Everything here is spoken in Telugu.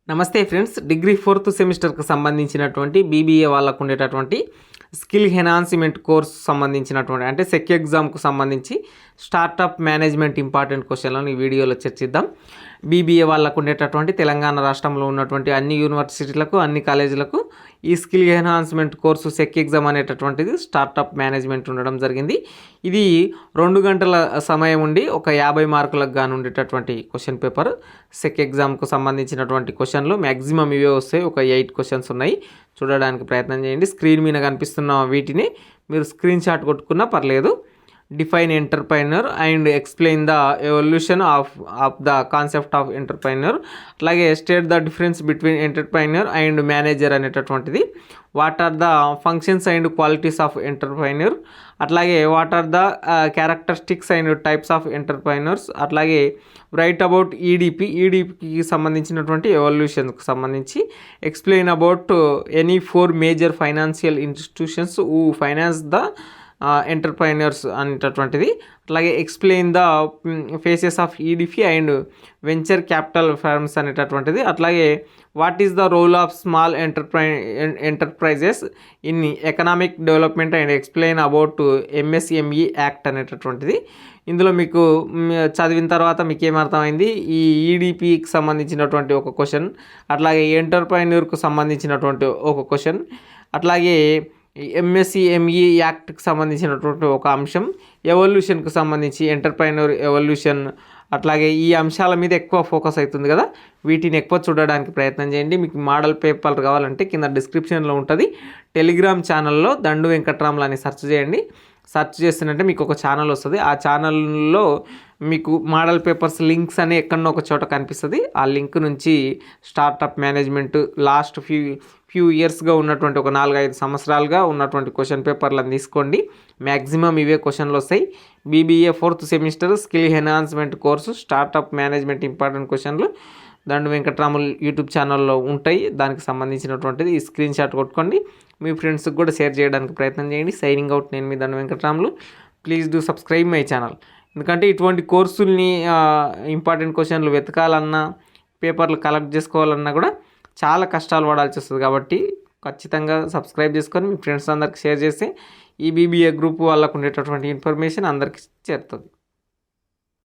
నమస్తే ఫ్రెండ్స్, డిగ్రీ 4th సెమిస్టర్కి సంబంధించినటువంటి బీబీఏ వాళ్ళకు ఉండేటటువంటి స్కిల్ ఎన్హాన్స్మెంట్ కోర్స్ సంబంధించినటువంటి అంటే సెక్ ఎగ్జామ్కు సంబంధించి స్టార్టప్ మేనేజ్మెంట్ ఇంపార్టెంట్ క్వశ్చన్లను ఈ వీడియోలో చర్చిద్దాం. బీబీఏ వాళ్ళకు ఉండేటటువంటి తెలంగాణ రాష్ట్రంలో ఉన్నటువంటి అన్ని యూనివర్సిటీలకు అన్ని కాలేజీలకు ఈ skill enhancement course SEC exam అనేటటువంటిది స్టార్టప్ మేనేజ్మెంట్ ఉండడం జరిగింది. ఇది 2 గంటల సమయం ఉండి ఒక 50 మార్కులకు గాను ఉండేటటువంటి క్వశ్చన్ పేపర్. సెక్ ఎగ్జామ్కు సంబంధించినటువంటి క్వశ్చన్లు మ్యాక్సిమం ఇవే వస్తాయి. ఒక 8 క్వశ్చన్స్ ఉన్నాయి. చూడడానికి ప్రయత్నం చేయండి. స్క్రీన్ మీద కనిపిస్తున్న వీటిని మీరు స్క్రీన్ షాట్ కొట్టుకున్నా పర్లేదు. Define entrepreneur and explain the evolution of the concept of entrepreneur, అట్లాగే state the difference between entrepreneur and manager అనేటటువంటిది, what are the functions and qualities of entrepreneur, అట్లాగే what are the characteristics and types of entrepreneurs, అట్లాగే రైట్ అబౌట్ ఈడీపీకి సంబంధించినటువంటి ఎవల్యూషన్కి సంబంధించి explain about any 4 major financial institutions who finance the entrepreneurs అనేటటువంటిది, అట్లాగే explain the phases of EDP and venture capital firms అనేటటువంటిది, అట్లాగే what is the role of small enterprises in economic development and explain about MSME act అనేటటువంటిది. ఇందులో మీకు చదివిన తర్వాత మీకు ఏమర్థమైంది, ఈ ఈడిపికి సంబంధించినటువంటి ఒక క్వశ్చన్, అట్లాగే ఎంటర్ప్రైనర్కు సంబంధించినటువంటి ఒక క్వశ్చన్, అట్లాగే ఎంఎస్ఎంఈ యాక్ట్కి సంబంధించినటువంటి ఒక అంశం, ఎవల్యూషన్కి సంబంధించి ఎంటర్ప్రైనర్ ఎవల్యూషన్, అట్లాగే ఈ అంశాల మీద ఎక్కువ ఫోకస్ అవుతుంది కదా, వీటిని ఎక్కువ చూడడానికి ప్రయత్నం చేయండి. మీకు మోడల్ పేపర్ కావాలంటే కింద డిస్క్రిప్షన్లో ఉంటుంది. టెలిగ్రామ్ ఛానల్లో దండు వెంకట్రాములు అని సెర్చ్ చేయండి. సెర్చ్ చేస్తున్నట్టే మీకు ఒక ఛానల్ వస్తుంది. ఆ ఛానల్లో మీకు మోడల్ పేపర్స్ లింక్స్ అని ఎక్కడో ఒక చోట కనిపిస్తుంది. ఆ లింక్ నుంచి స్టార్టప్ మేనేజ్మెంట్ లాస్ట్ ఫ్యూ ఇయర్స్గా ఉన్నటువంటి ఒక 4-5 సంవత్సరాలుగా ఉన్నటువంటి క్వశ్చన్ పేపర్లను తీసుకోండి. మ్యాక్సిమం ఇవే క్వశ్చన్లు వస్తాయి. BBA 4th semester skill enhancement course startup management important క్వశ్చన్లు దండు వెంకట్రాములు యూట్యూబ్ ఛానల్లో ఉంటాయి. దానికి సంబంధించినటువంటిది ఈ స్క్రీన్ షాట్ కొట్టుకోండి. మీ ఫ్రెండ్స్కి కూడా షేర్ చేయడానికి ప్రయత్నం చేయండి. సైనింగ్ అవుట్, నేను మీ దండు Venkatramulu. Please do subscribe my channel. ఎందుకంటే ఇటువంటి కోర్సుల్ని ఇంపార్టెంట్ క్వశ్చన్లు వెతకాలన్నా, పేపర్లు కలెక్ట్ చేసుకోవాలన్నా కూడా చాలా కష్టాలు పడాల్సి వస్తుంది. కాబట్టి ఖచ్చితంగా సబ్స్క్రైబ్ చేసుకొని మీ ఫ్రెండ్స్ అందరికి షేర్ చేస్తే ఈ బీబీఏ గ్రూప్ వాళ్ళకు ఉండేటటువంటి ఇన్ఫర్మేషన్ అందరికీ చేరుతుంది.